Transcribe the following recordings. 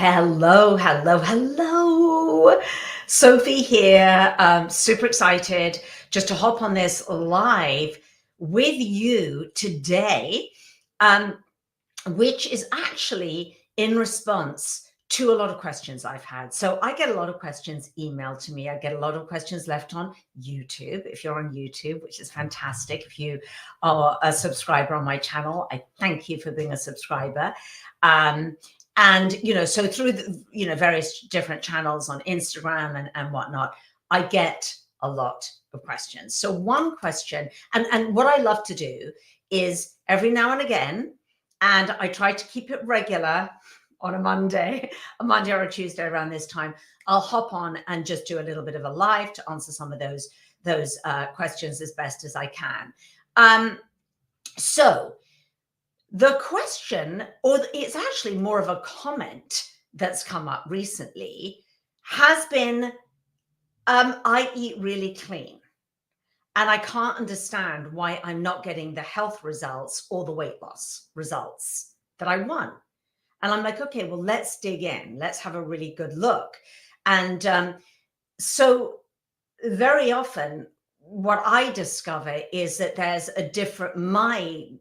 Hello, hello, hello. Sophie here. Super excited just to hop on this live with you today, which is actually in response to a lot of questions I've had. So I get a lot of questions emailed to me. I get a lot of questions left on YouTube, if you're on YouTube, which is fantastic. If you are a subscriber on my channel, I thank you for being a subscriber. And so through the various different channels on Instagram and whatnot, I get a lot of questions. So one question, and what I love to do is every now and again, and I try to keep it regular on a Monday or a Tuesday around this time, I'll hop on and just do a little bit of a live to answer some of those questions as best as I can. So the question, or it's actually more of a comment that's come up recently, has been, I eat really clean and I can't understand why I'm not getting the health results or the weight loss results that I want. And I'm like, okay, well, let's dig in. Let's have a really good look. And so very often what I discover is that there's a different, my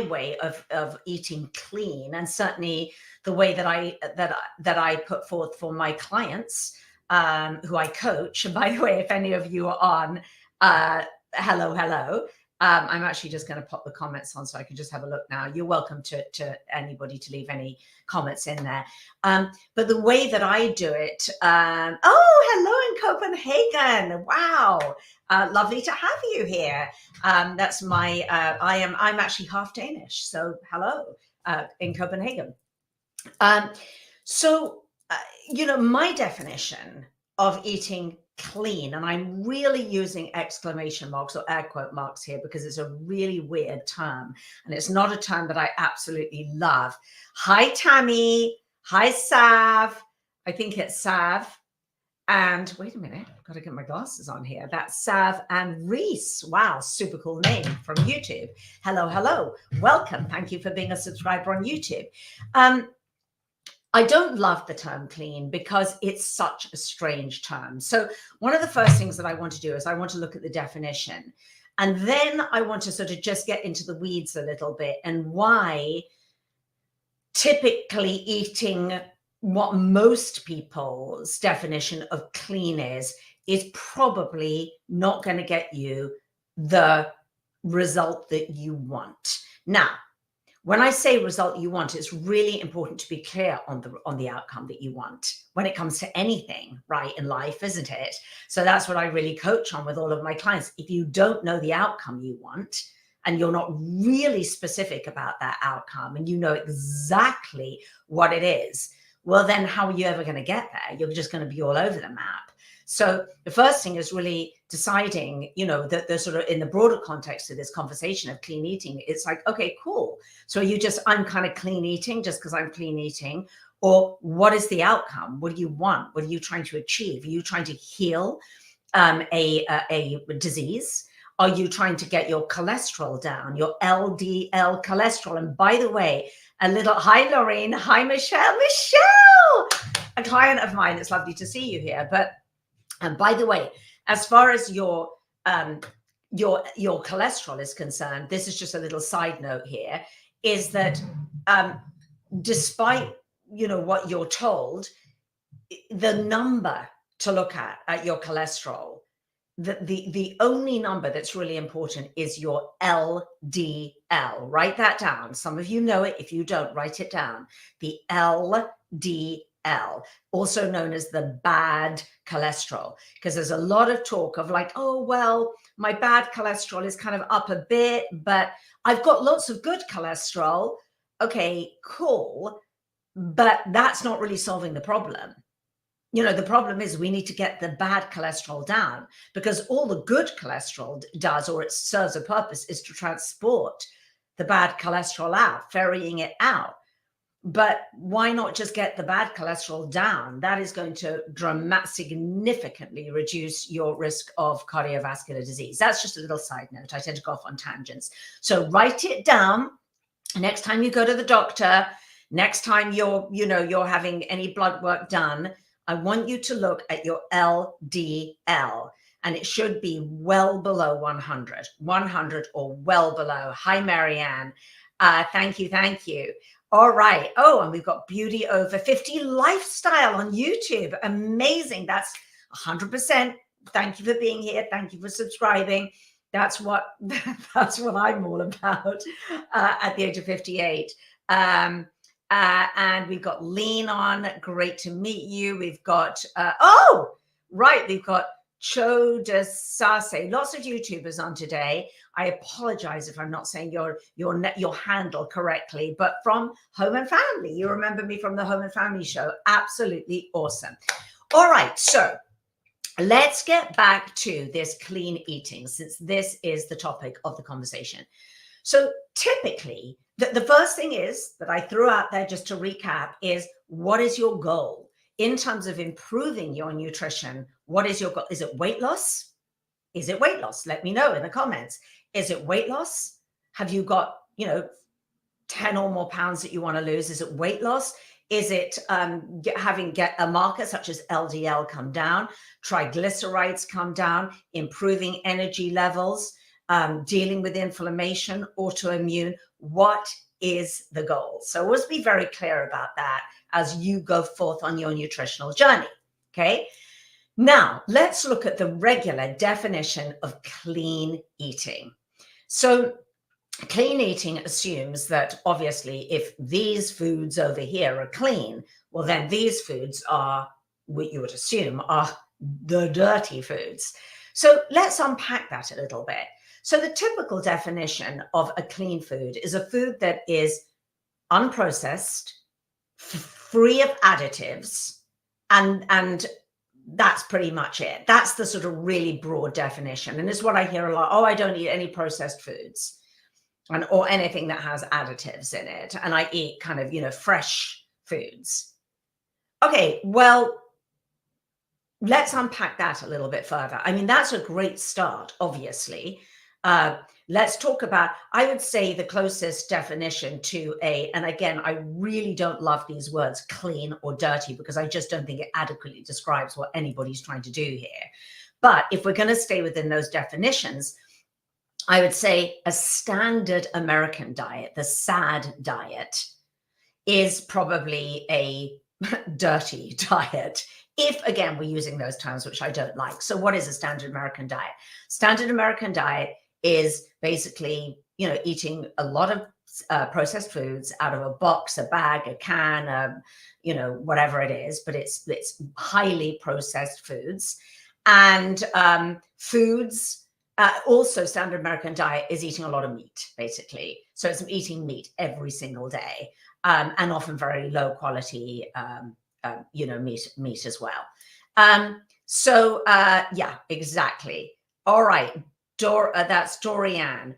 way of eating clean, and certainly the way that I put forth for my clients who I coach. And by the way, if any of you are on, hello. I'm actually just going to pop the comments on so I can just have a look now. You're welcome to anybody to leave any comments in there. But the way that I do it, hello in Copenhagen. Wow. Lovely to have you here. That's my, I'm actually half Danish. So hello in Copenhagen. My definition of eating clean, and I'm really using exclamation marks or air quote marks here because it's a really weird term and it's not a term that I absolutely love. Hi, Tammy. Hi, Sav. I think it's Sav. And wait a minute, I've got to get my glasses on here. That's Sav and Reese. Wow, super cool name from YouTube. Hello. Welcome. Thank you for being a subscriber on YouTube. I don't love the term clean because it's such a strange term. So one of the first things that I want to do is I want to look at the definition. And then I want to sort of just get into the weeds a little bit and why typically eating what most people's definition of clean is probably not going to get you the result that you want. Now, when I say result you want, it's really important to be clear on the outcome that you want when it comes to anything, right, in life, isn't it? So that's what I really coach on with all of my clients. If you don't know the outcome you want and you're not really specific about that outcome and you know exactly what it is, well, then how are you ever going to get there? You're just going to be all over the map. So the first thing is really deciding, that the sort of in the broader context of this conversation of clean eating, it's like, okay, cool. So I'm kind of clean eating just because I'm clean eating, or what is the outcome? What do you want? What are you trying to achieve? Are you trying to heal a disease? Are you trying to get your cholesterol down, your LDL cholesterol? And by the way, hi, Lorraine. Hi, Michelle. Michelle, a client of mine. It's lovely to see you here. And by the way, as far as your cholesterol is concerned, this is just a little side note here, is that despite, what you're told, the number to look at your cholesterol, the only number that's really important is your LDL. Write that down. Some of you know it. If you don't, write it down. The LDL, also known as the bad cholesterol, because there's a lot of talk of like, oh, well, my bad cholesterol is kind of up a bit, but I've got lots of good cholesterol. Okay, cool. But that's not really solving the problem. The problem is we need to get the bad cholesterol down, because all the good cholesterol does, or it serves a purpose, is to transport the bad cholesterol out, ferrying it out. But why not just get the bad cholesterol down? That is going to significantly reduce your risk of cardiovascular disease. That's just a little side note. I tend to go off on tangents. So write it down. Next time you go to the doctor, Next time you're having any blood work done, I want you to look at your LDL, and it should be well below 100 or well below. Hi, Marianne. Thank you. Thank you. All right. Oh, and we've got Beauty Over 50 Lifestyle on YouTube. Amazing. That's 100%. Thank you for being here. Thank you for subscribing. That's what I'm all about at the age of 58. And we've got Lean on. Great to meet you. We've got we've got Chodasase. Lots of YouTubers on today. I apologize if I'm not saying your handle correctly, but from Home and Family. You remember me from the Home and Family show. Absolutely awesome. All right, so let's get back to this clean eating, since this is the topic of the conversation. So typically, the first thing is that I threw out there, just to recap, is what is your goal in terms of improving your nutrition? What is your goal? Is it weight loss? Is it weight loss? Let me know in the comments. Is it weight loss? Have you got, 10 or more pounds that you want to lose? Is it weight loss? Is it get a marker such as LDL come down, triglycerides come down, improving energy levels, dealing with inflammation, autoimmune? What is the goal? So let's be very clear about that as you go forth on your nutritional journey. Okay. Now let's look at the regular definition of clean eating. So clean eating assumes that obviously if these foods over here are clean, well, then these foods are what you would assume are the dirty foods. So let's unpack that a little bit. So the typical definition of a clean food is a food that is unprocessed, free of additives, and that's pretty much it. That's the sort of really broad definition. And it's what I hear a lot. Oh, I don't eat any processed foods or anything that has additives in it. And I eat kind of, fresh foods. Okay, well, let's unpack that a little bit further. I mean, that's a great start, obviously. Let's talk about, I would say, the closest definition to and again, I really don't love these words clean or dirty, because I just don't think it adequately describes what anybody's trying to do here. But if we're going to stay within those definitions, I would say a standard American diet, the SAD diet, is probably a dirty diet. If, again, we're using those terms, which I don't like. So what is a standard American diet? Standard American diet is basically, eating a lot of processed foods out of a box, a bag, a can, whatever it is, but it's highly processed foods. And foods, also standard American diet is eating a lot of meat, basically. So it's eating meat every single day, and often very low quality, meat as well. Yeah, exactly. All right. That's Dorianne.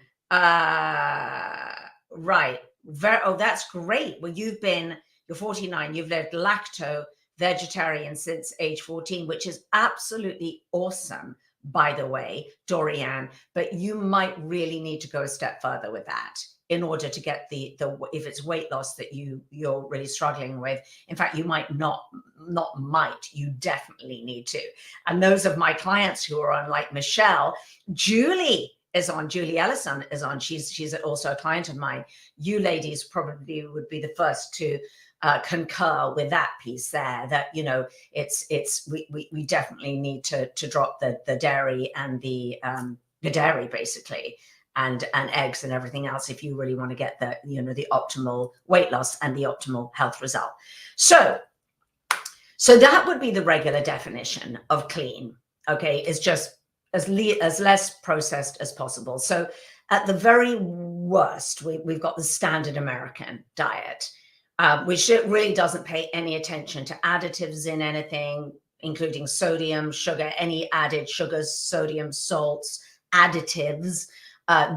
Right. That's great. Well, you're 49. You've lived lacto vegetarian since age 14, which is absolutely awesome, by the way, Dorianne. But you might really need to go a step further with that in order to get the if it's weight loss that you're really struggling with. In fact, you might you definitely need to. And those of my clients who are on, like Michelle, Julie Ellison is on. She's also a client of mine. You ladies probably would be the first to concur with that piece there, that we definitely need to drop the dairy and the dairy, basically, and eggs and everything else, if you really want to get the optimal weight loss and the optimal health result. So that would be the regular definition of clean. Okay, is just as less processed as possible. So at the very worst, we've got the standard American diet, which really doesn't pay any attention to additives in anything, including sodium, sugar, any added sugars, sodium, salts, additives,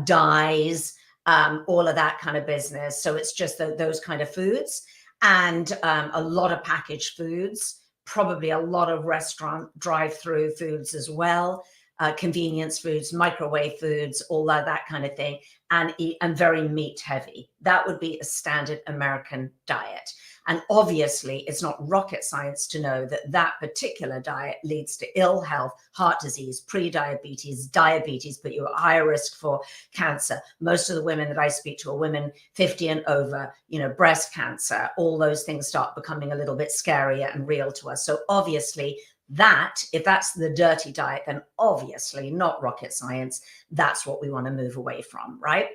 dyes, all of that kind of business. So it's just those kind of foods, and a lot of packaged foods, probably a lot of restaurant drive-through foods as well. convenience foods, microwave foods, all that kind of thing, and very meat heavy. That would be a standard American diet. And obviously, it's not rocket science to know that that particular diet leads to ill health, heart disease, pre-diabetes, diabetes, put you at higher risk for cancer. Most of the women that I speak to are women 50 and over, breast cancer. All those things start becoming a little bit scarier and real to us. So obviously, if that's the dirty diet, then obviously not rocket science. That's what we want to move away from, right?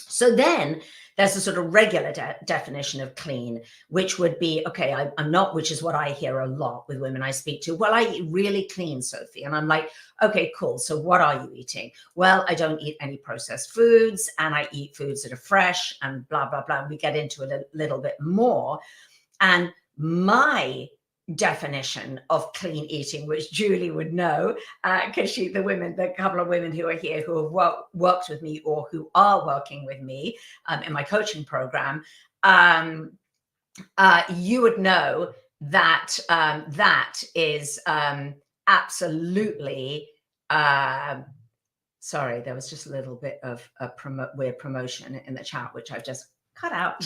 So then there's a sort of regular definition of clean, which would be, okay, I'm not, which is what I hear a lot with women I speak to. Well, I eat really clean, Sophie. And I'm like, okay, cool. So what are you eating? Well, I don't eat any processed foods, and I eat foods that are fresh and blah, blah, blah. We get into it a little bit more. And my definition of clean eating, which Julie would know, because the couple of women who are here who have worked with me or who are working with me in my coaching program, you would know that that is absolutely. Sorry, there was just a little bit of a weird promotion in the chat, which I've just cut out.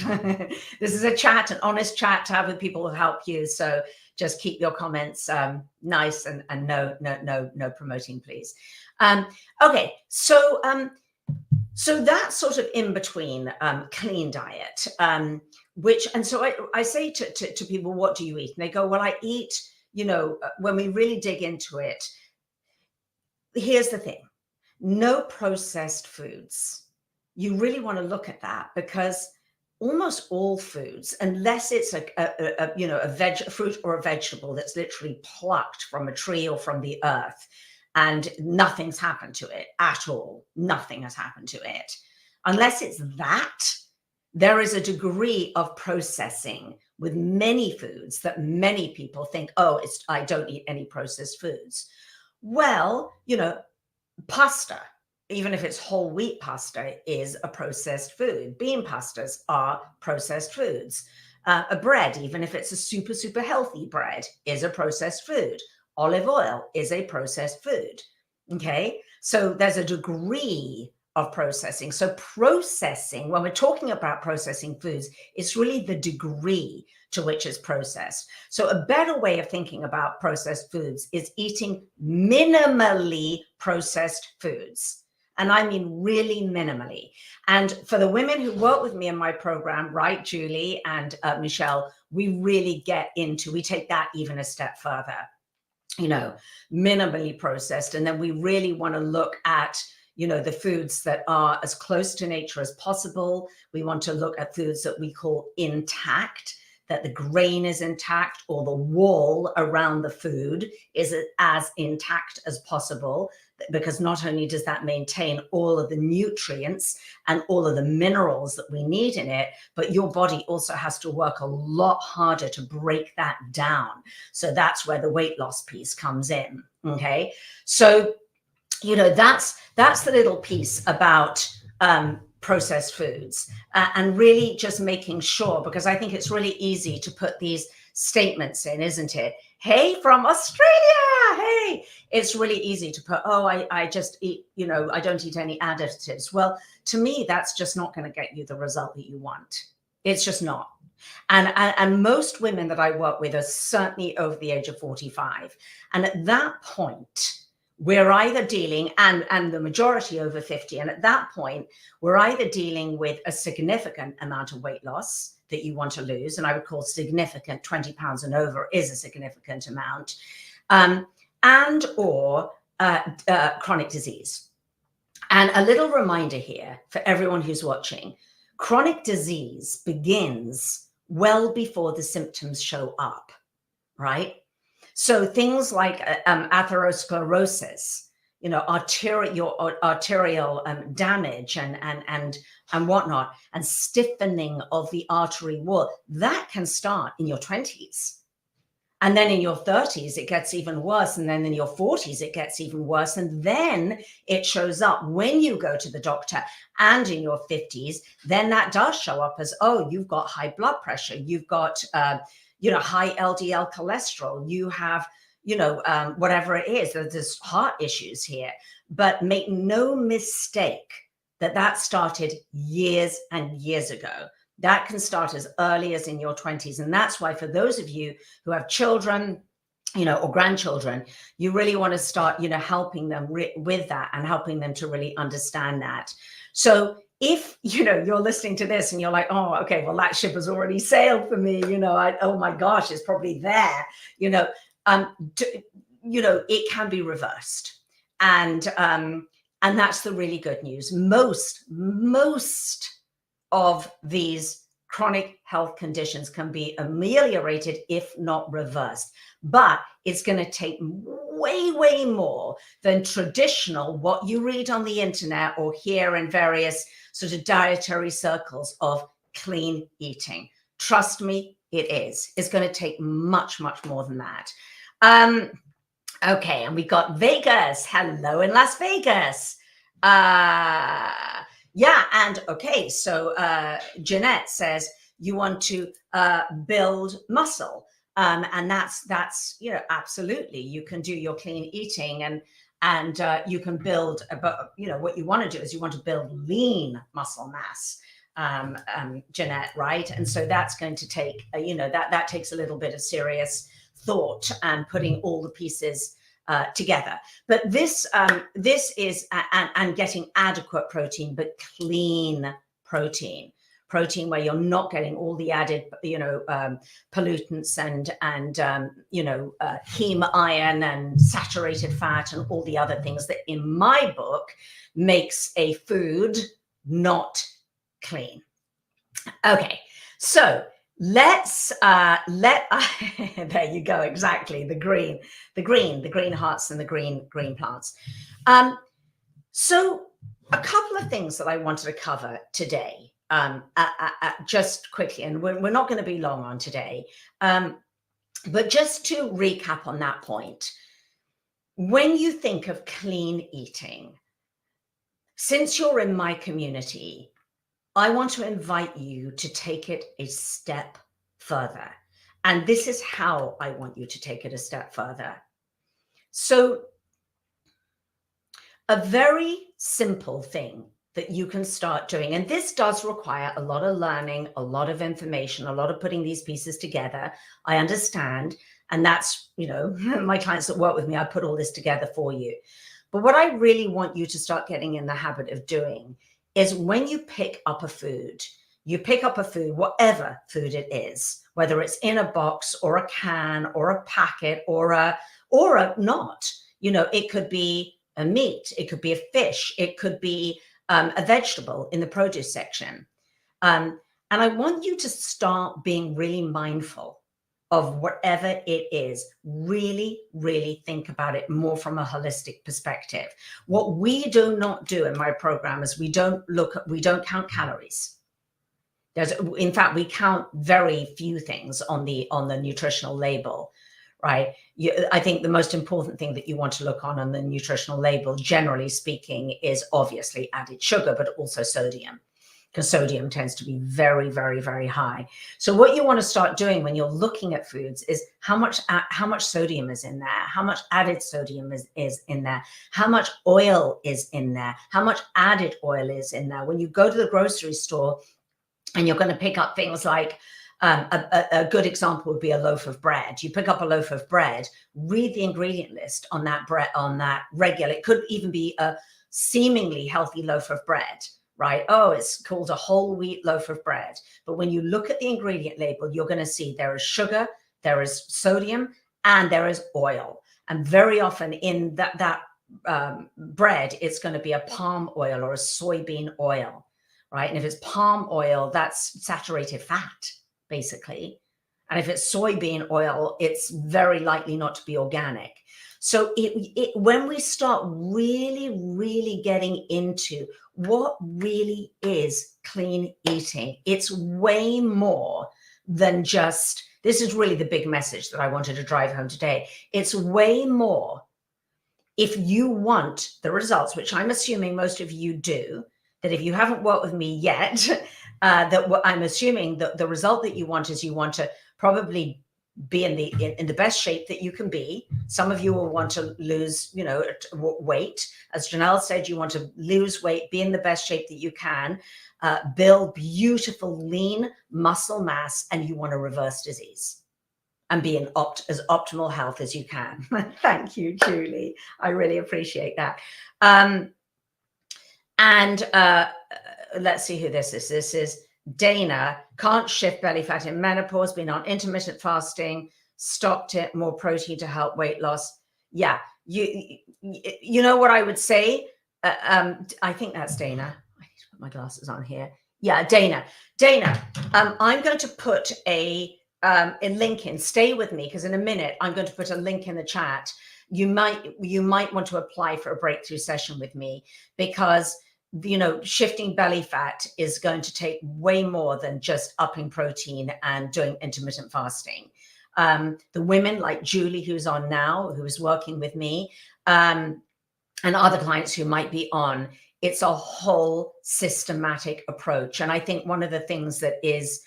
This is a chat, an honest chat to have with people who help you. So just keep your comments nice and no promoting, please. Okay, so that's sort of in between clean diet, and so I say to people, what do you eat? And they go, well, I eat, when we really dig into it, here's the thing, no processed foods. You really want to look at that, because almost all foods, unless it's a fruit or a vegetable that's literally plucked from a tree or from the earth, and nothing's happened to it at all, nothing has happened to it. Unless it's that, there is a degree of processing with many foods that many people think, oh, I don't eat any processed foods. Well, pasta, even if it's whole wheat pasta, is a processed food. Bean pastas are processed foods. A bread, even if it's a super, super healthy bread, is a processed food. Olive oil is a processed food. Okay, so there's a degree of processing. So processing, when we're talking about processing foods, it's really the degree to which it's processed. So a better way of thinking about processed foods is eating minimally processed foods. And I mean really minimally. And for the women who work with me in my program, right, Julie and Michelle, we really we take that even a step further, minimally processed. And then we really want to look at, the foods that are as close to nature as possible. We want to look at foods that we call intact, that the grain is intact, or the wall around the food is as intact as possible, because not only does that maintain all of the nutrients and all of the minerals that we need in it, but your body also has to work a lot harder to break that down. So that's where the weight loss piece comes in. Okay, so that's the little piece about processed foods, and really just making sure, because I think it's really easy to put these statements in, isn't it? Hey, from Australia, hey, it's really easy to put, oh, I just eat, I don't eat any additives. Well, to me, that's just not going to get you the result that you want. It's just not. And most women that I work with are certainly over the age of 45. And at that point, we're either dealing, and the majority over 50, and at that point, we're either dealing with a significant amount of weight loss that you want to lose, and I would call significant, 20 pounds and over is a significant amount, and or chronic disease. And a little reminder here for everyone who's watching, chronic disease begins well before the symptoms show up, right? So things like atherosclerosis, arterial damage and whatnot, and stiffening of the artery wall, that can start in your 20s. And then in your 30s, it gets even worse. And then in your 40s, it gets even worse. And then it shows up when you go to the doctor, and in your 50s, then that does show up as, oh, you've got high blood pressure. You've got, high LDL cholesterol. You have, whatever it is, there's heart issues here. But make no mistake that started years and years ago. That can start as early as in your 20s. And that's why for those of you who have children, or grandchildren, you really want to start, helping them with that and helping them to really understand that. So if, you're listening to this and you're like, oh, okay, well, that ship has already sailed for me, oh my gosh, it's probably there, it can be reversed. And that's the really good news. Most of these chronic health conditions can be ameliorated, if not reversed. But it's going to take way, way more than traditional, what you read on the internet or hear in various sort of dietary circles of clean eating. Trust me, it is. It's going to take much, much more than that. Okay, and we got Vegas. Hello in Las Vegas. Yeah, and okay, so Jeanette says you want to build muscle. And that's absolutely, you can do your clean eating and you can build, but what you want to do is you want to build lean muscle mass, Jeanette, right? And so that's going to take, that takes a little bit of serious thought and putting all the pieces together. But this is and getting adequate protein, but clean protein where you're not getting all the added, pollutants and heme iron and saturated fat and all the other things that, in my book, makes a food not clean. Okay, so let's there you go, exactly, the green hearts and the green plants. So a couple of things that I wanted to cover today, just quickly, and we're not going to be long on today, but just to recap on that point. When you think of clean eating, since you're in my community, I want to invite you to take it a step further. And this is how I want you to take it a step further. So a very simple thing that you can start doing, and this does require a lot of learning, a lot of information, a lot of putting these pieces together. I understand. And that's, my clients that work with me, I put all this together for you. But what I really want you to start getting in the habit of doing is when you pick up a food, whatever food it is, whether it's in a box or a can or a packet or a not, it could be a meat, it could be a fish, it could be a vegetable in the produce section. And I want you to start being really mindful of whatever it is. Really, really think about it more from a holistic perspective. What we do not do in my program is we don't count calories. In fact, we count very few things on the nutritional label, right? I think the most important thing that you want to look on the nutritional label, generally speaking, is obviously added sugar, but also sodium, because sodium tends to be very, very, very high. So what you want to start doing when you're looking at foods is how much sodium is in there, how much added sodium is in there, how much oil is in there, how much added oil is in there. When you go to the grocery store and you're going to pick up things like, a good example would be a loaf of bread. You pick up a loaf of bread, read the ingredient list on that bread, on that regular. It could even be a seemingly healthy loaf of bread, right? Oh, it's called a whole wheat loaf of bread. But when you look at the ingredient label, you're going to see there is sugar, there is sodium, and there is oil. And very often in that bread, it's going to be a palm oil or a soybean oil, right? And if it's palm oil, that's saturated fat, basically. And if it's soybean oil, it's very likely not to be organic. So when we start really, really getting into what really is clean eating, it's way more than just, this is really the big message that I wanted to drive home today. It's way more. If you want the results, which I'm assuming most of you do, that if you haven't worked with me yet, that what I'm assuming that the result that you want is you want to probably be in the best shape that you can be. Some of you will want to lose, weight. As Janelle said, you want to lose weight, be in the best shape that you can, build beautiful, lean muscle mass, and you want to reverse disease and be in as optimal health as you can. Thank you, Julie. I really appreciate that. Let's see who this is. This is Dana. Can't shift belly fat in menopause, been on intermittent fasting, stopped it, more protein to help weight loss. Yeah, you know what I would say? I think that's Dana. I need to put my glasses on here. Yeah, Dana. I'm going to put a link in. Stay with me, because in a minute I'm going to put a link in the chat. You might want to apply for a breakthrough session with me, because shifting belly fat is going to take way more than just upping protein and doing intermittent fasting. The women like Julie, who's on now, who is working with me, and other clients who might be on, it's a whole systematic approach. And I think one of the things that is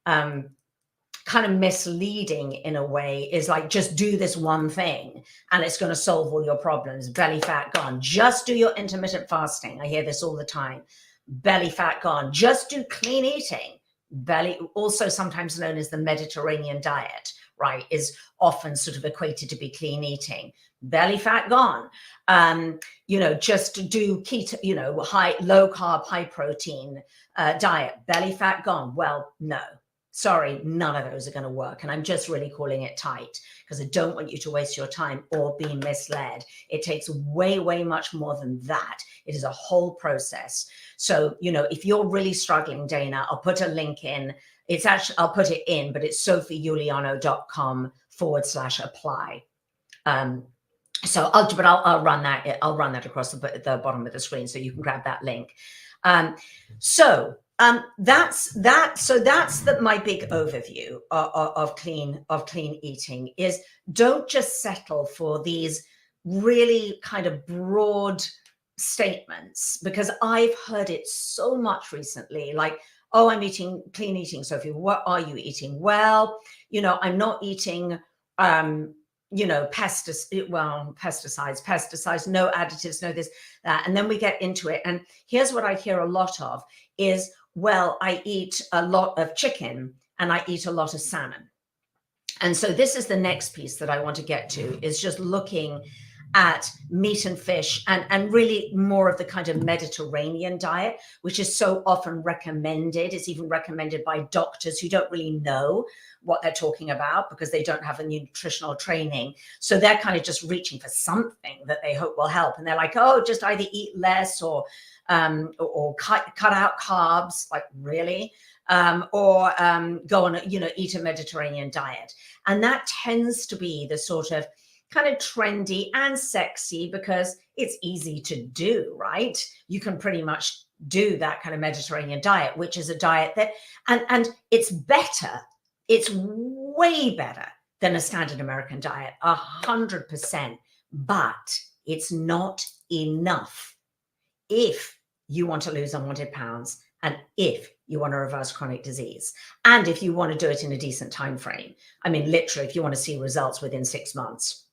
kind of misleading in a way is like, just do this one thing and it's going to solve all your problems. Belly fat gone. Just do your intermittent fasting. I hear this all the time. Belly fat gone. Just do clean eating. Also sometimes known as the Mediterranean diet, right, is often sort of equated to be clean eating. Belly fat gone. Just do keto, low carb, high protein diet. Belly fat gone. Well, no. Sorry, none of those are going to work. And I'm just really calling it tight, because I don't want you to waste your time or be misled. It takes way, way much more than that. It is a whole process. So, if you're really struggling, Dana, I'll put a link in. I'll put it in, but it's sophieuliano.com/apply. I'll run that. I'll run that across the bottom of the screen so you can grab that link. That's my big overview of clean eating. Is don't just settle for these really kind of broad statements, because I've heard it so much recently, like, oh, I'm eating clean eating, Sophie. What are you eating? Well, I'm not eating pesticides, no additives, no this, that. And then we get into it. And here's what I hear a lot of is, well, I eat a lot of chicken and I eat a lot of salmon. And so this is the next piece that I want to get to, is just looking at meat and fish, and really more of the kind of Mediterranean diet, which is so often recommended. It's even recommended by doctors who don't really know what they're talking about, because they don't have a nutritional training. So they're kind of just reaching for something that they hope will help. And they're like, oh, just either eat less or cut out carbs, like really, or go on, eat a Mediterranean diet. And that tends to be the sort of kind of trendy and sexy, because it's easy to do, right? You can pretty much do that kind of Mediterranean diet, which is a diet that, and it's better. It's way better than a standard American diet, 100%, but it's not enough if you want to lose unwanted pounds, and if you want to reverse chronic disease, and if you want to do it in a decent time frame. I mean, literally, if you want to see results within 6 months,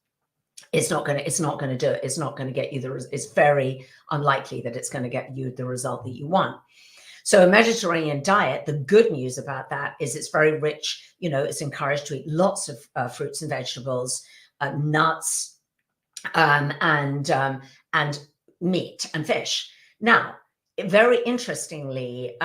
it's not going to do it. It's not going to get you it's very unlikely that it's going to get you the result that you want. So a Mediterranean diet, the good news about that is it's very rich. It's encouraged to eat lots of fruits and vegetables, nuts, and meat and fish. Now, very interestingly,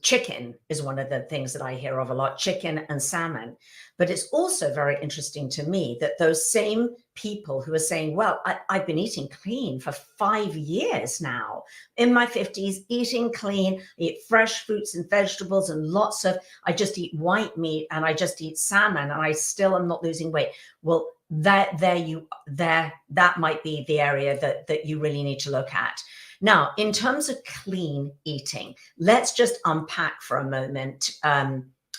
chicken is one of the things that I hear of a lot, chicken and salmon. But it's also very interesting to me that those same people who are saying, well, I've been eating clean for 5 years now, in my 50s, eating clean, eat fresh fruits and vegetables and I just eat white meat and I just eat salmon and I still am not losing weight. Well, that might be the area that you really need to look at. Now, in terms of clean eating, let's just unpack for a moment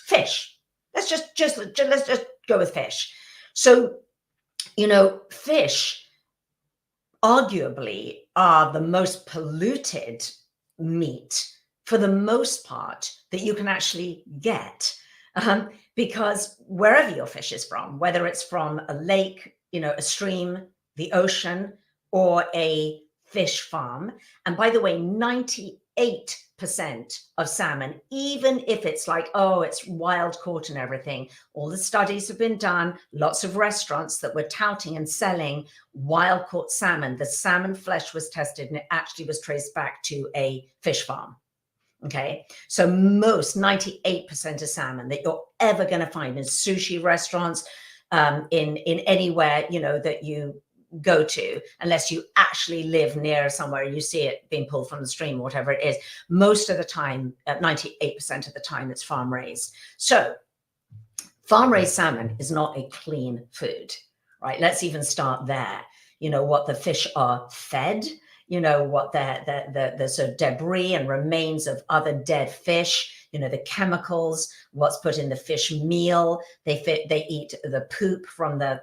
fish. Let's just go with fish. So, fish arguably are the most polluted meat for the most part that you can actually get, because wherever your fish is from, whether it's from a lake, a stream, the ocean, or a fish farm, and by the way, 98% of salmon, even if it's like, oh, it's wild caught and everything, all the studies have been done, lots of restaurants that were touting and selling wild caught salmon, the salmon flesh was tested and it actually was traced back to a fish farm. Okay, so most 98% of salmon that you're ever going to find in sushi restaurants, in anywhere that you go to, unless you actually live near somewhere you see it being pulled from the stream, whatever it is, most of the time, 98% of the time, it's farm raised. So farm raised salmon is not a clean food, right? Let's even start there. What the fish are fed, what the sort of debris and remains of other dead fish, the chemicals, what's put in the fish meal. They eat the poop from the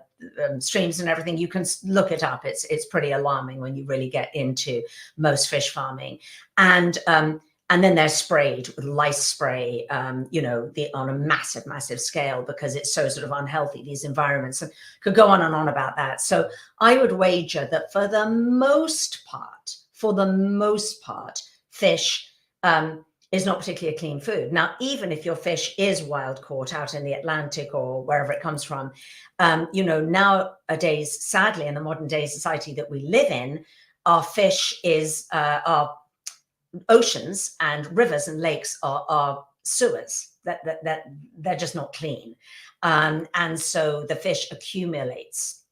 streams and everything. You can look it up. It's pretty alarming when you really get into most fish farming. And then they're sprayed with lice spray, on a massive scale, because it's so sort of unhealthy, these environments, and could go on and on about that. So I would wager that for the most part, fish is not particularly a clean food. Now, even if your fish is wild caught out in the Atlantic or wherever it comes from, nowadays, sadly, in the modern day society that we live in, our fish our oceans and rivers and lakes are sewers that they're just not clean, and so the fish accumulates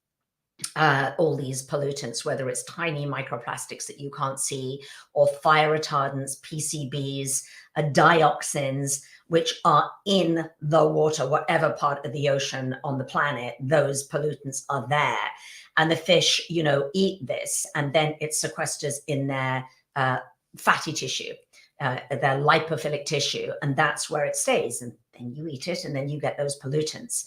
all these pollutants, whether it's tiny microplastics that you can't see, or fire retardants, PCBs, dioxins, which are in the water, whatever part of the ocean on the planet, those pollutants are there, and the fish eat this, and then it sequesters in their fatty tissue, their lipophilic tissue, and that's where it stays. And then you eat it, and then you get those pollutants.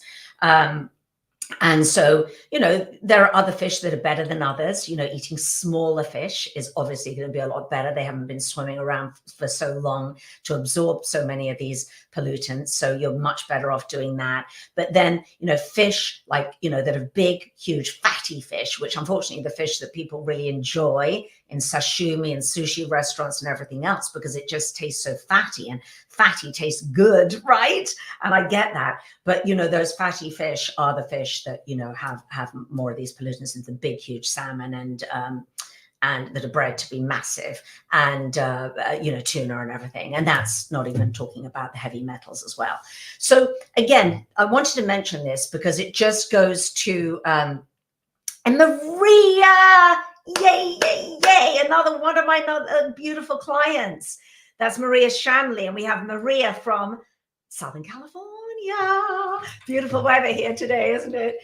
And so, there are other fish that are better than others. Eating smaller fish is obviously going to be a lot better. They haven't been swimming around for so long to absorb so many of these pollutants. So you're much better off doing that. But then, fish like, that are big, huge, fatty fish, which unfortunately the fish that people really enjoy in sashimi and sushi restaurants and everything else, because it just tastes so fatty, and fatty tastes good, right? And I get that. But, those fatty fish are the fish that, have more of these pollutants than the big, huge salmon and that are bred to be massive, and, tuna and everything. And that's not even talking about the heavy metals as well. So again, I wanted to mention this because it just goes to, and Maria, yay, another one of my beautiful clients. That's Maria Shanley, and we have Maria from Southern California. Beautiful weather here today, isn't it?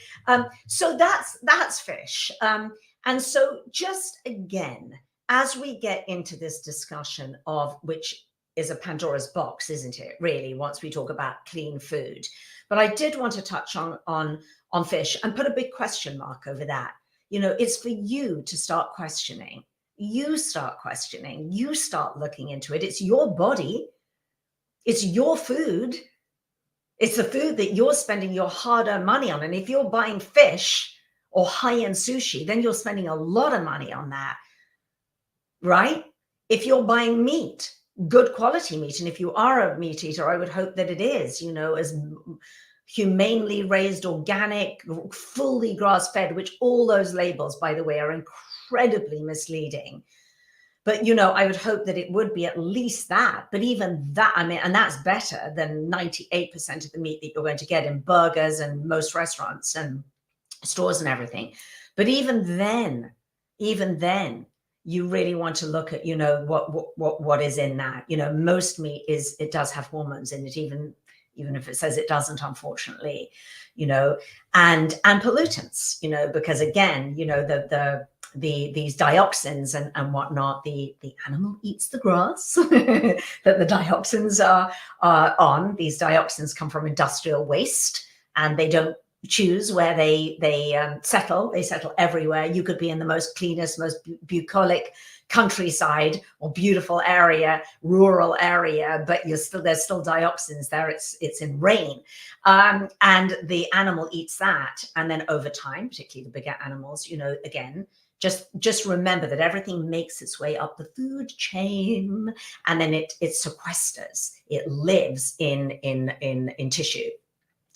So that's fish. And so just again, as we get into this discussion of, which is a Pandora's box, isn't it, really, once we talk about clean food. But I did want to touch on fish and put a big question mark over that. It's for you to start questioning. You start questioning, you start looking into it. It's your body. It's your food. It's the food that you're spending your hard-earned money on. And if you're buying fish or high-end sushi, then you're spending a lot of money on that, right? If you're buying meat, good quality meat, and if you are a meat eater, I would hope that it is, as humanely raised, organic, fully grass-fed, which all those labels, by the way, are incredibly misleading. But, I would hope that it would be at least that. But even that, and that's better than 98% of the meat that you're going to get in burgers and most restaurants and stores and everything. But even then, you really want to look at, what is in that. Most meat it does have hormones in it, even if it says it doesn't, unfortunately, and pollutants, because again, these dioxins and whatnot, the animal eats the grass that the dioxins are on. These dioxins come from industrial waste, and they don't choose where they settle. They settle everywhere. You could be in the most cleanest, most bucolic countryside or beautiful area, rural area, but there's still dioxins there. It's in rain, and the animal eats that, and then over time, particularly the bigger animals, again, just remember that everything makes its way up the food chain, and then it sequesters. It lives in tissue,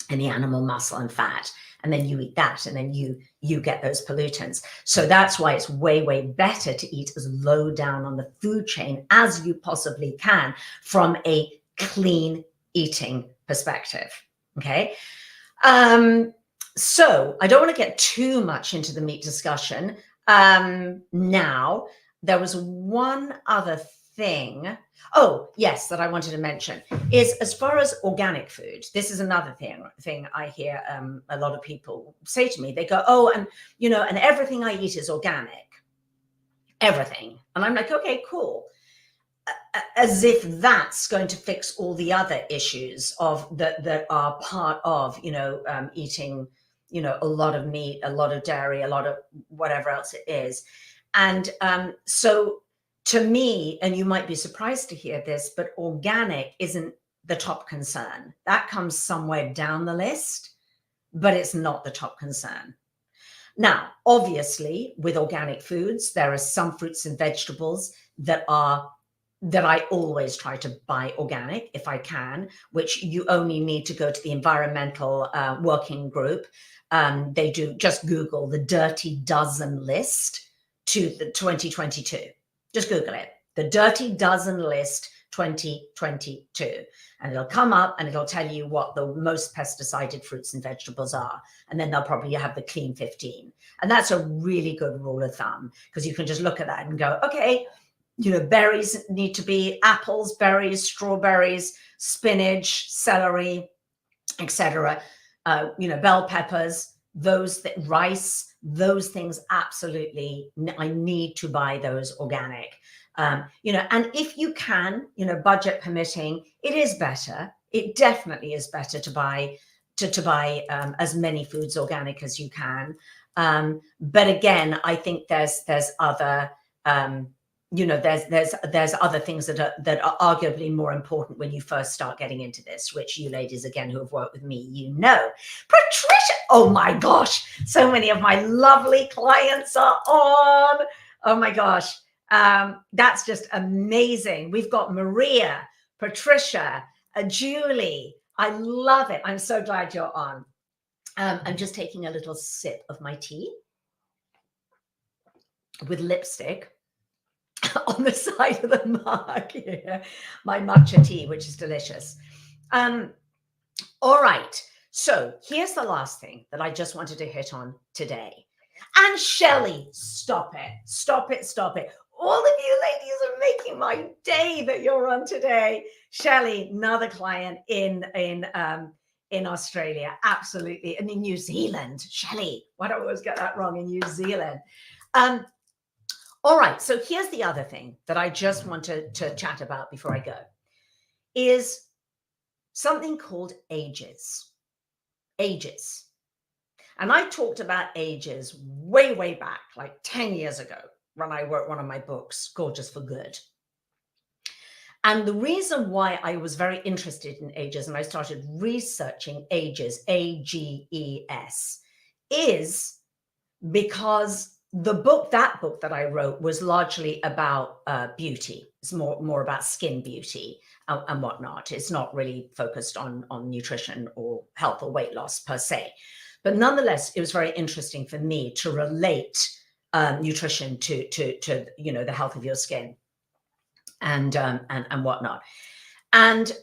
in the animal muscle and fat, and then you eat that, and then you get those pollutants. So that's why it's way better to eat as low down on the food chain as you possibly can from a clean eating perspective. Okay. So I don't want to get too much into the meat discussion. Now, there was one other thing. Oh, yes, that I wanted to mention is, as far as organic food, this is another thing I hear a lot of people say to me. They go, oh, and and everything I eat is organic, everything. And I'm like, okay, cool. As if that's going to fix all the other issues that are part of eating a lot of meat, a lot of dairy, a lot of whatever else it is. And so to me, and you might be surprised to hear this, but organic isn't the top concern. That comes somewhere down the list, but it's not the top concern. Now, obviously, with organic foods, there are some fruits and vegetables that I always try to buy organic if I can, which you only need to go to the environmental working group. They do, just Google the Dirty Dozen list to the 2022. Just Google it, the Dirty Dozen list 2022. And it'll come up and it'll tell you what the most pesticided fruits and vegetables are. And then they'll probably have the clean 15. And that's a really good rule of thumb, because you can just look at that and go, okay, berries need to be apples, berries, strawberries, spinach, celery, etc. Bell peppers, rice, those things, absolutely. I need to buy those organic. And if you can, budget permitting, it is better. It definitely is better to buy as many foods organic as you can. But again, I think there's other there's other things that are arguably more important when you first start getting into this, which you ladies, again, who have worked with me, Patricia, oh my gosh, so many of my lovely clients are on. Oh my gosh, that's just amazing. We've got Maria, Patricia, Julie. I love it. I'm so glad you're on. I'm just taking a little sip of my tea with lipstick on the side of the mug here, my matcha tea, which is delicious. All right, so here's the last thing that I just wanted to hit on today. And Shelley, stop it. All of you ladies are making my day that you're on today. Shelley, another client in Australia, absolutely, and in New Zealand. Shelley, why do I always get that wrong? In New Zealand. All right, so here's the other thing that I just want to chat about before I go, is something called ages. Ages. And I talked about ages way back, like 10 years ago, when I wrote one of my books, Gorgeous for Good. And the reason why I was very interested in ages, and I started researching ages, AGES, is because that book that I wrote was largely about beauty. It's more about skin beauty and whatnot. It's not really focused on nutrition or health or weight loss per se. But nonetheless, it was very interesting for me to relate nutrition to the health of your skin and whatnot. And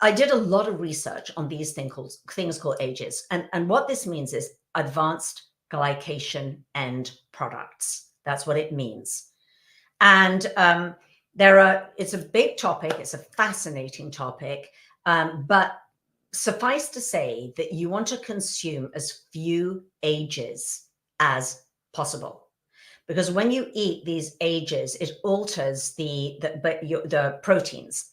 I did a lot of research on these things called ages. And what this means is advanced glycation end products. That's what it means. And it's a big topic. It's a fascinating topic. But suffice to say that you want to consume as few ages as possible. Because when you eat these ages, it alters the proteins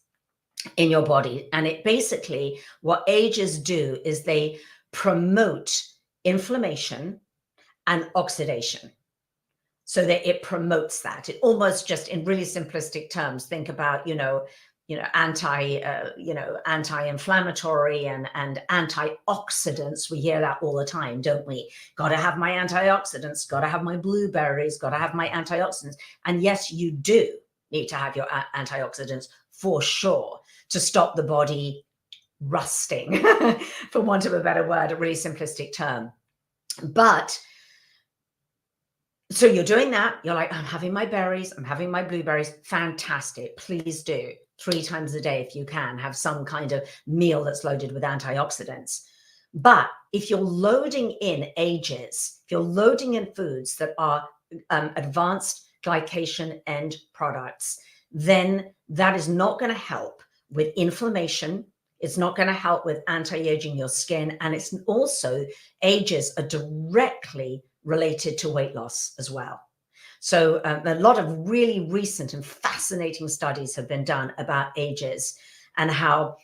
in your body. And it basically, what ages do is they promote inflammation and oxidation, so that it promotes that. It almost, just in really simplistic terms, think about, anti-inflammatory and antioxidants. We hear that all the time, don't we? Got to have my antioxidants, got to have my blueberries, got to have my antioxidants. And yes, you do need to have your antioxidants for sure, to stop the body rusting, for want of a better word, a really simplistic term. But so you're doing that. You're like, I'm having my berries, I'm having my blueberries. Fantastic. Please do 3 times a day if you can. Have some kind of meal that's loaded with antioxidants. But if you're loading in AGEs, if you're loading in foods that are advanced glycation end products, then that is not going to help with inflammation. It's not going to help with anti-aging your skin. And it's also, AGEs are directly related to weight loss as well. So a lot of really recent and fascinating studies have been done about AGEs, and how,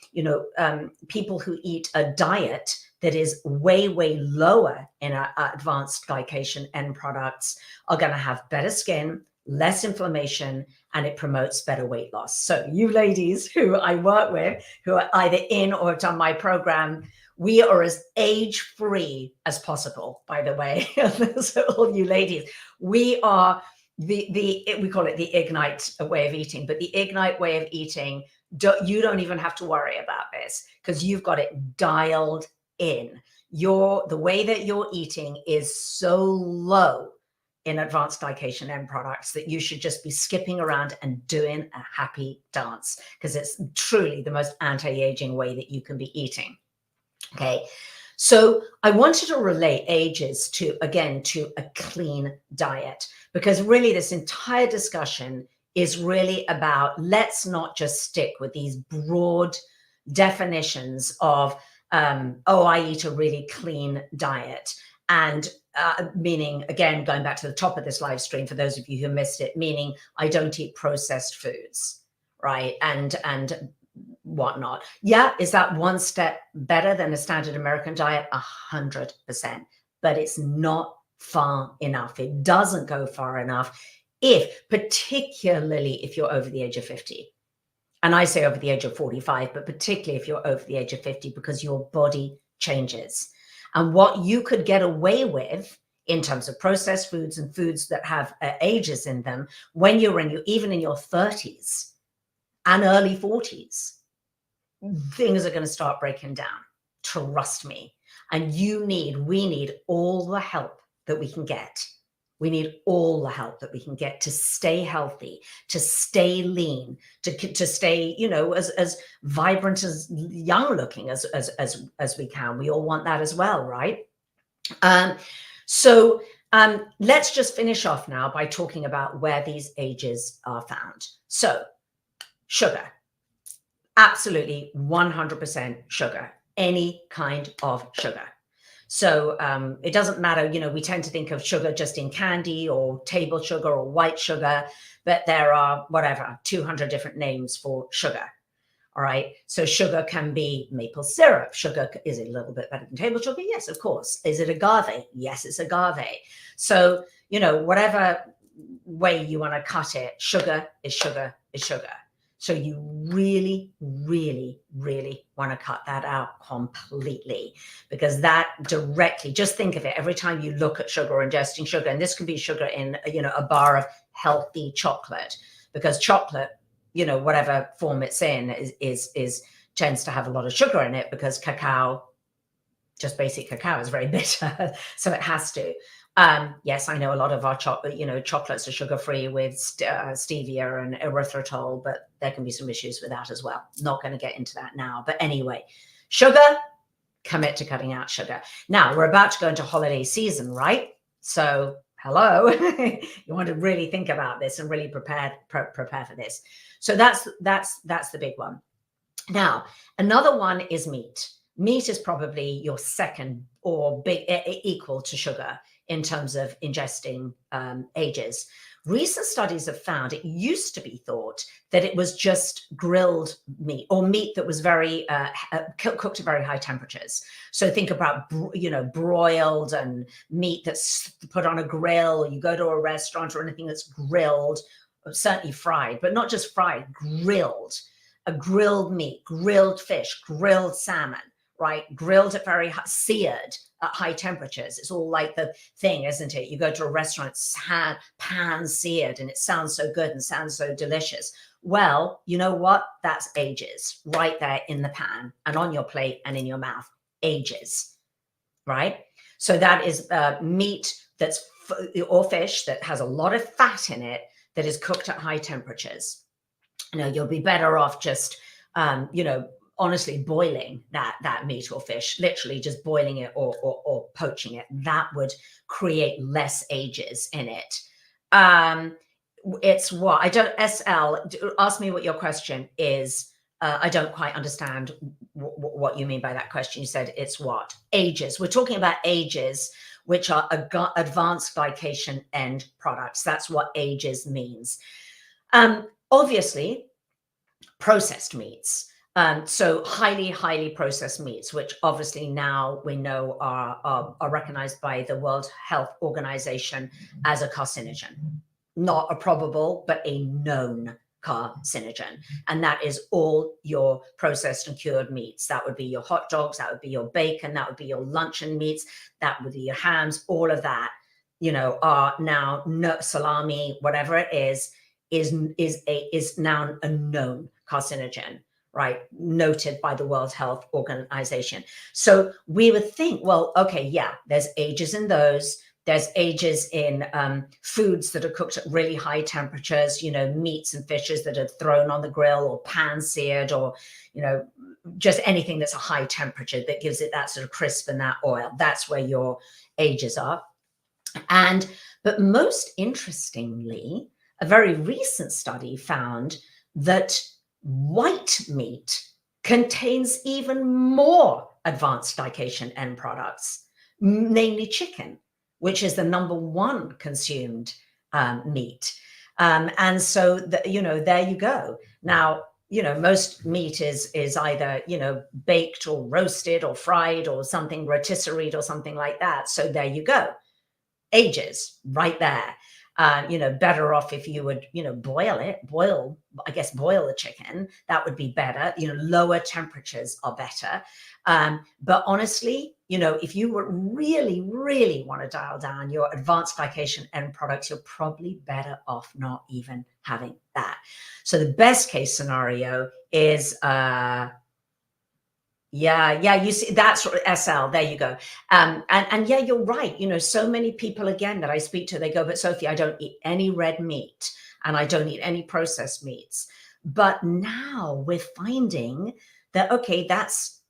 people who eat a diet that is way, way lower in advanced glycation end products are going to have better skin, less inflammation, and it promotes better weight loss. So you ladies who I work with, who are either in or have done my program, we are as age-free as possible, by the way. So all you ladies, we are we call it the Ignite way of eating, but the Ignite way of eating, you don't even have to worry about this, because you've got it dialed in. The way that you're eating is so low in advanced glycation end products that you should just be skipping around and doing a happy dance, because it's truly the most anti-aging way that you can be eating. Okay, so I wanted to relate AGEs to a clean diet, because really this entire discussion is really about, let's not just stick with these broad definitions of, I eat a really clean diet. And meaning, again, going back to the top of this live stream, for those of you who missed it, meaning I don't eat processed foods, right? And whatnot. Yeah, is that one step better than a standard American diet? 100%. But it's not far enough. It doesn't go far enough, particularly if you're over the age of 50. And I say over the age of 45, but particularly if you're over the age of 50, because your body changes. And what you could get away with in terms of processed foods and foods that have AGEs in them, when you're even in your 30s and early 40s, things are going to start breaking down. Trust me. And we need all the help that we can get. We need all the help that we can get to stay healthy, to stay lean, to stay, as vibrant, as young looking as we can. We all want that as well, right? So let's just finish off now by talking about where these AGEs are found. So sugar. Absolutely 100% sugar, any kind of sugar. So it doesn't matter, we tend to think of sugar just in candy or table sugar or white sugar, but there are 200 different names for sugar. All right. So sugar can be maple syrup. Sugar, is it a little bit better than table sugar? Yes, of course. Is it agave? Yes, it's agave. So, whatever way you want to cut it, sugar is sugar is sugar. So you really, really, really want to cut that out completely, because that directly, just think of it every time you look at sugar or ingesting sugar, and this can be sugar in, a bar of healthy chocolate, because chocolate, whatever form it's in is tends to have a lot of sugar in it, because cacao, just basic cacao, is very bitter. So it has to. Yes, I know a lot of our chocolates are sugar-free with stevia and erythritol, but there can be some issues with that as well. Not going to get into that now. But anyway, sugar, commit to cutting out sugar. Now, we're about to go into holiday season, right? So, hello, you want to really think about this and really prepare for this. So that's the big one. Now, another one is meat. Meat is probably your second or equal to sugar in terms of ingesting AGEs. Recent studies have found it used to be thought that it was just grilled meat or meat that was very cooked at very high temperatures. So think about broiled and meat that's put on a grill. You go to a restaurant or anything that's grilled, certainly fried, but not just fried, grilled. A grilled meat, grilled fish, grilled salmon, right? Grilled at very high, seared at high temperatures. It's all like the thing, isn't it? You go to a restaurant, it's pan seared, and it sounds so good and sounds so delicious. Well, you know what? That's ages right there in the pan and on your plate and in your mouth. Ages, right? So that is meat that's or fish that has a lot of fat in it that is cooked at high temperatures. You'll be better off just, honestly boiling that meat or fish, literally just boiling it or poaching it. That would create less ages in it. It's what I don't. SL, ask me what your question is. I don't quite understand what you mean by that question. You said it's what? Ages. We're talking about ages, which are advanced glycation end products. That's what ages means. Obviously, processed meats. So highly processed meats, which obviously now we know are recognized by the World Health Organization as a carcinogen. Not a probable, but a known carcinogen. And that is all your processed and cured meats. That would be your hot dogs, that would be your bacon, that would be your luncheon meats, that would be your hams, all of that, are now salami, whatever it is now a known carcinogen, right? Noted by the World Health Organization. So we would think, well, okay, yeah, there's ages in those. There's ages in foods that are cooked at really high temperatures, meats and fishes that are thrown on the grill or pan seared or, just anything that's a high temperature that gives it that sort of crisp and that oil. That's where your ages are. But most interestingly, a very recent study found that white meat contains even more advanced glycation end products, namely chicken, which is the #1 consumed meat. And so, there you go. Now, most meat is either, baked or roasted or fried or something rotisserie or something like that. So there you go. Ages right there. Better off if you would, boil the chicken. That would be better. Lower temperatures are better. But honestly, if you would really want to dial down your advanced glycation end products, you're probably better off not even having that. So the best case scenario is, yeah, you see, that's SL. There you go. And yeah, you're right. So many people again that I speak to, they go, but Sophie, I don't eat any red meat and I don't eat any processed meats. But now we're finding that, okay, that's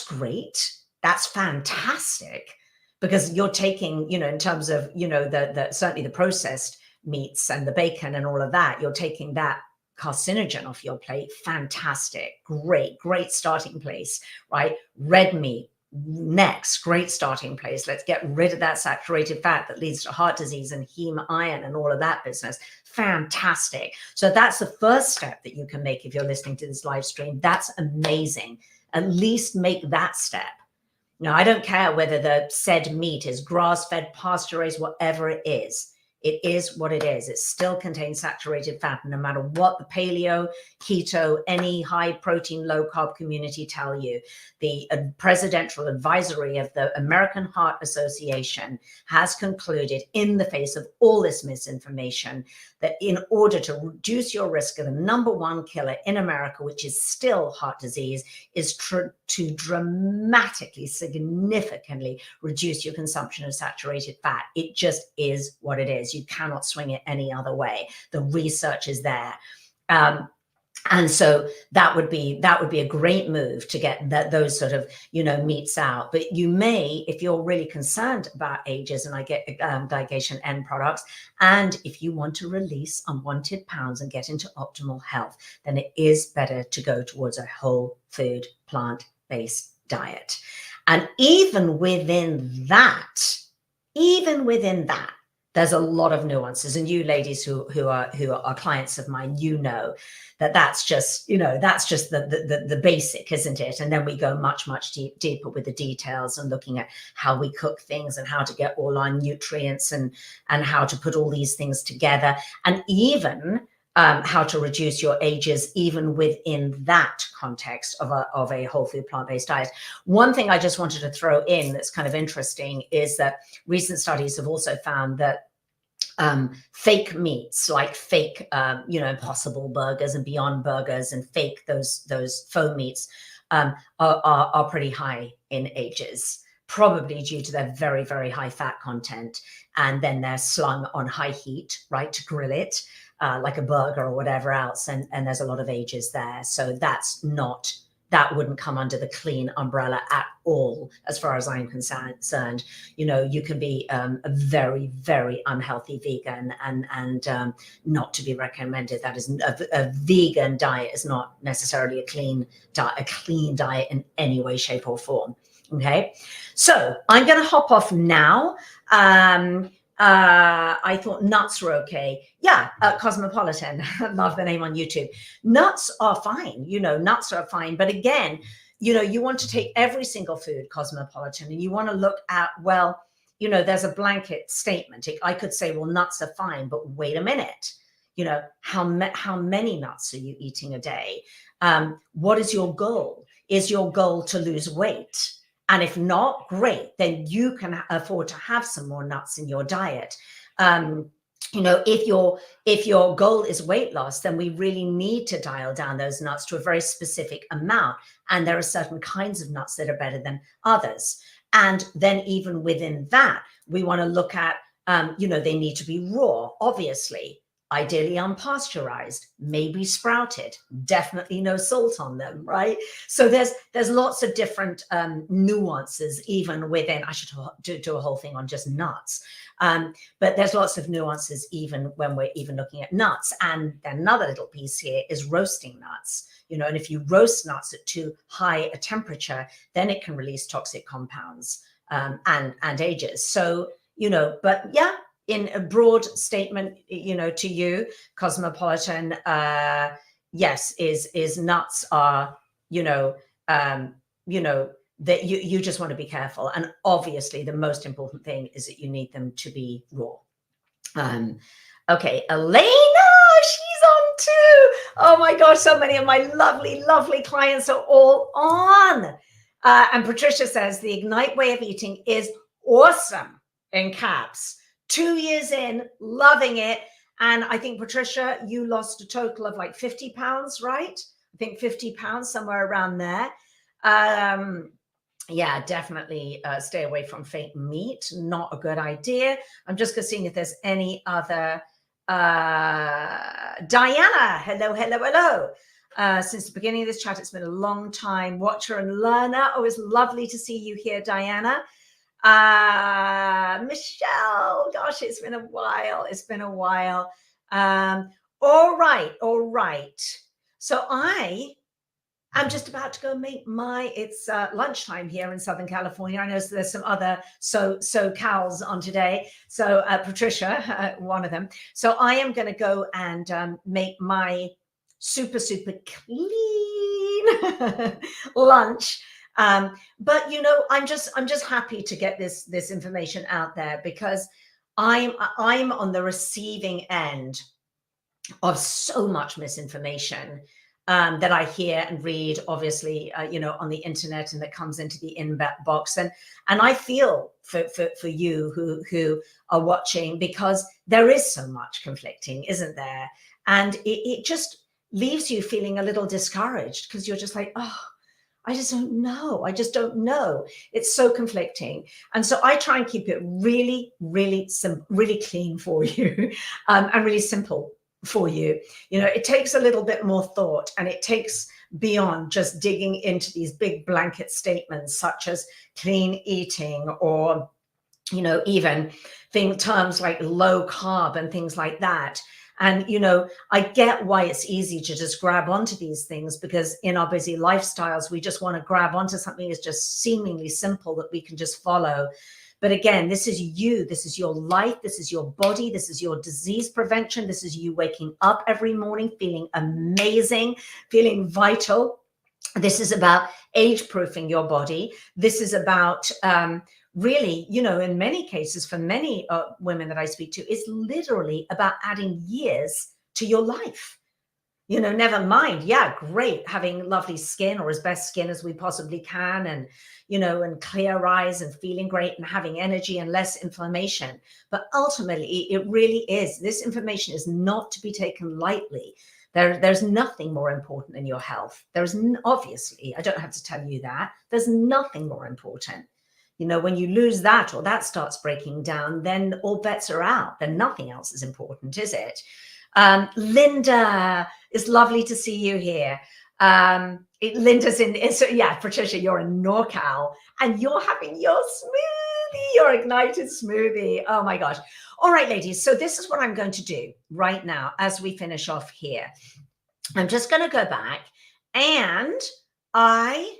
great. That's fantastic, because you're taking, in terms of, the certainly the processed meats and the bacon and all of that, you're taking that carcinogen off your plate. Fantastic. Great starting place, right? Red meat next, great starting place. Let's get rid of that saturated fat that leads to heart disease and heme iron and all of that business. Fantastic. So that's the first step that you can make if you're listening to this live stream. That's amazing. At least make that step. Now, I don't care whether the said meat is grass-fed, pasture-raised, whatever it is. It is what it is. It still contains saturated fat, no matter what the paleo, keto, any high protein, low carb community tell you. The presidential advisory of the American Heart Association has concluded, in the face of all this misinformation, that in order to reduce your risk of the #1 killer in America, which is still heart disease, is to dramatically, significantly reduce your consumption of saturated fat. It just is what it is. You cannot swing it any other way. The research is there. And so that would be a great move to get those sort of, meats out. But you may, if you're really concerned about ages and glycation end products, and if you want to release unwanted pounds and get into optimal health, then it is better to go towards a whole food, plant-based diet. And even within that, there's a lot of nuances, and you ladies who are clients of mine, that's just the basic, isn't it? And then we go much deeper with the details and looking at how we cook things and how to get all our nutrients and how to put all these things together, and even how to reduce your ages even within that context of a whole food plant-based diet. One thing I just wanted to throw in that's kind of interesting is that recent studies have also found that fake meats, like fake, Impossible Burgers and Beyond Burgers, and fake those faux meats are pretty high in ages, probably due to their very, very high fat content. And then they're slung on high heat, right, to grill it like a burger or whatever else. And there's a lot of ages there. So that wouldn't come under the clean umbrella at all, as far as I'm concerned. You can be a very, very unhealthy vegan and not to be recommended. That is a vegan diet is not necessarily a clean diet in any way, shape, or form. Okay, so I'm going to hop off now. I thought nuts were okay. Yeah, Cosmopolitan. Love the name on YouTube. Nuts are fine. Nuts are fine. But again, you want to take every single food, Cosmopolitan, and you want to look at, well, there's a blanket statement. I could say, well, nuts are fine, but wait a minute. How many nuts are you eating a day? What is your goal? Is your goal to lose weight? And if not, great, then you can afford to have some more nuts in your diet. If your goal is weight loss, then we really need to dial down those nuts to a very specific amount. And there are certain kinds of nuts that are better than others. And then even within that, we want to look at, they need to be raw, obviously. Ideally unpasteurized, maybe sprouted, definitely no salt on them, right? So there's lots of different nuances even within. I should do a whole thing on just nuts, but there's lots of nuances even when we're even looking at nuts. And another little piece here is roasting nuts. And if you roast nuts at too high a temperature, then it can release toxic compounds and ages. So but yeah. In a broad statement, to you, Cosmopolitan, yes, is nuts are, that you just want to be careful. And obviously the most important thing is that you need them to be raw. Okay, Elena, she's on too. Oh my gosh, so many of my lovely, lovely clients are all on. And Patricia says the Ignite way of eating is awesome, in caps. 2 years in, loving it. And I think, Patricia, you lost a total of like 50 pounds, right? I think 50 pounds, somewhere around there. Yeah, definitely stay away from fake meat. Not a good idea. I'm just going to see if there's any other. Diana, hello. Since the beginning of this chat, it's been a long time. Watcher and learner. Always lovely to see you here, Diana. Michelle, gosh, it's been a while. All right. So I'm just about to go make it's lunchtime here in Southern California. I know there's some other SoCals on today. So Patricia, one of them. So I am going to go and make my super clean lunch. But I'm just happy to get this information out there, because I'm on the receiving end of so much misinformation that I hear and read, obviously, on the internet, and that comes into the inbox. And I feel for you who are watching, because there is so much conflicting, isn't there? And it just leaves you feeling a little discouraged, because you're just like, oh, I just don't know. It's so conflicting. And so I try and keep it really, really really clean for you, and really simple for you. It takes a little bit more thought, and it takes beyond just digging into these big blanket statements such as clean eating, or, even terms like low carb and things like that. And, I get why it's easy to just grab onto these things, because in our busy lifestyles, we just want to grab onto something that's just seemingly simple that we can just follow. But again, this is you. This is your life. This is your body. This is your disease prevention. This is you waking up every morning feeling amazing, feeling vital. This is about age-proofing your body. This is about really, you know, in many cases, for many women that I speak to, it's literally about adding years to your life. You know, never mind, yeah, great, having lovely skin or as best skin as we possibly can, and, you know, and clear eyes and feeling great and having energy and less inflammation. But ultimately, it really is, this information is not to be taken lightly. There's nothing more important than your health. There's obviously, I don't have to tell you that, there's nothing more important. You know, when you lose that or that starts breaking down, then all bets are out. Then nothing else is important, is it? Linda, it's lovely to see you here. Linda's so yeah, Patricia, you're in NorCal and you're having your smoothie, your ignited smoothie. Oh my gosh. All right, ladies. So this is what I'm going to do right now as we finish off here. I'm just going to go back and I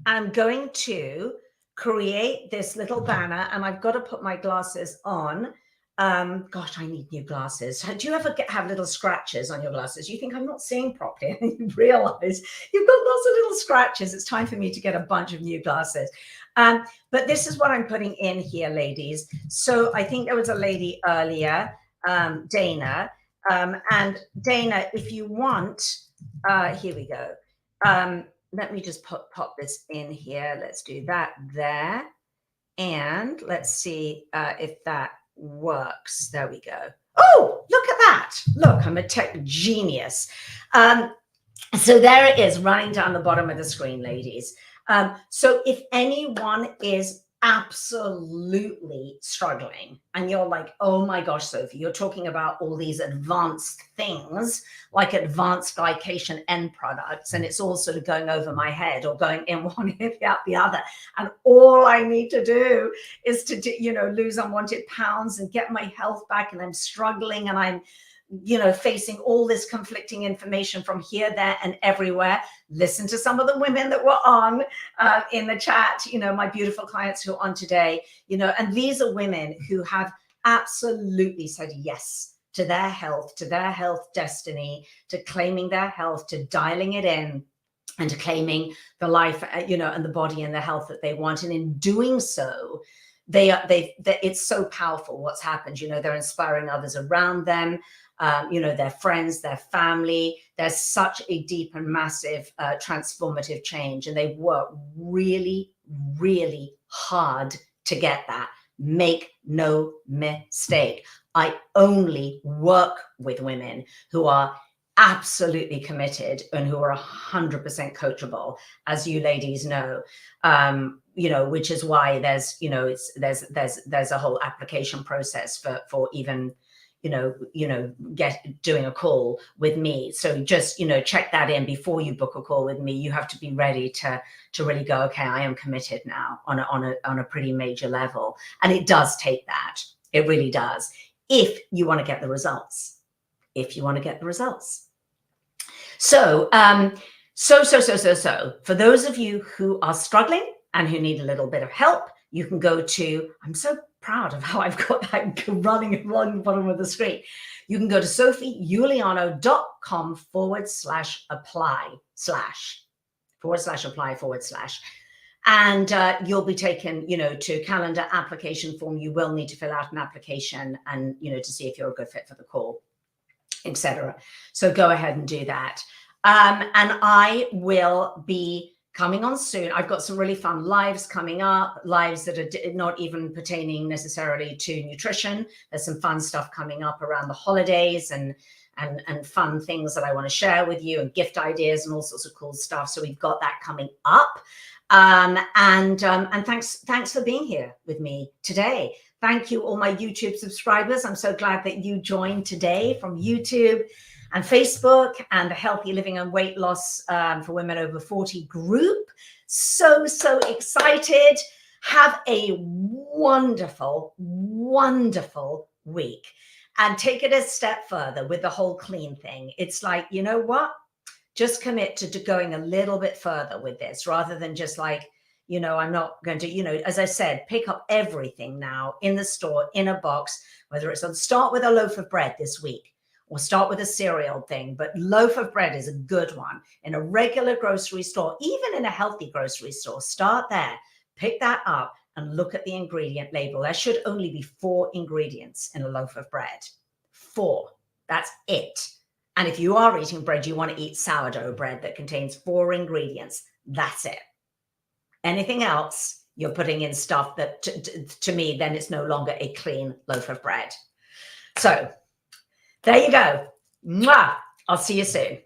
am going to create this little banner, and I've got to put my glasses on. Gosh, I need new glasses. Do you ever have little scratches on your glasses? You think I'm not seeing properly, and you realize you've got lots of little scratches. It's time for me to get a bunch of new glasses. But this is what I'm putting in here, ladies. So I think there was a lady earlier, Dana. And Dana, if you want, here we go. Let me just pop this in here. Let's do that there. And let's see if that works. There we go. Oh, look at that. Look, I'm a tech genius. So there it is running down the bottom of the screen, ladies. So if anyone is absolutely struggling and you're like, oh my gosh, Sophie, you're talking about all these advanced things like advanced glycation end products, and it's all sort of going over my head or going in one ear out the other, and all I need to do is to do, you know, lose unwanted pounds and get my health back, and I'm struggling and I'm, you know, facing all this conflicting information from here, there, and everywhere. Listen to some of the women that were on in the chat, you know, my beautiful clients who are on today, you know, and these are women who have absolutely said yes to their health destiny, to claiming their health, to dialing it in, and to claiming the life, you know, and the body and the health that they want. And in doing so, it's so powerful what's happened. You know, they're inspiring others around them. You know, their friends, their family. There's such a deep and massive transformative change, and they work really, really hard to get that. Make no mistake. I only work with women who are absolutely committed and who are 100% coachable, as you ladies know. You know, which is why there's, you know, there's a whole application process for even, you know, doing a call with me. So just, you know, check that in before you book a call with me. You have to be ready to really go, okay, I am committed now on a pretty major level. And it does take that. It really does. If you want to get the results. So, for those of you who are struggling and who need a little bit of help, you can go to, I'm so proud of how I've got that running along the bottom of the screen. You can go to sophieuliano.com/apply/. And you'll be taken, you know, to calendar application form. You will need to fill out an application and, you know, to see if you're a good fit for the call, etc. So go ahead and do that. And I will be coming on soon. I've got some really fun lives coming up, lives that are not even pertaining necessarily to nutrition. There's some fun stuff coming up around the holidays and fun things that I want to share with you, and gift ideas and all sorts of cool stuff. So we've got that coming up. And thanks for being here with me today. Thank you, all my YouTube subscribers. I'm so glad that you joined today from YouTube and Facebook and the Healthy Living and Weight Loss for Women Over 40 group. So excited. Have a wonderful, wonderful week, and take it a step further with the whole clean thing. It's like, you know what? Just commit to going a little bit further with this, rather than just like, I'm not going to, as I said, pick up everything now in the store, in a box, whether it's start with a loaf of bread this week or start with a cereal thing. But loaf of bread is a good one in a regular grocery store, even in a healthy grocery store. Start there, pick that up and look at the ingredient label. There should only be 4 ingredients in a loaf of bread. 4. That's it. And if you are eating bread, you want to eat sourdough bread that contains 4 ingredients. That's it. Anything else, you're putting in stuff that, to me, then it's no longer a clean loaf of bread. So there you go. Mwah! I'll see you soon.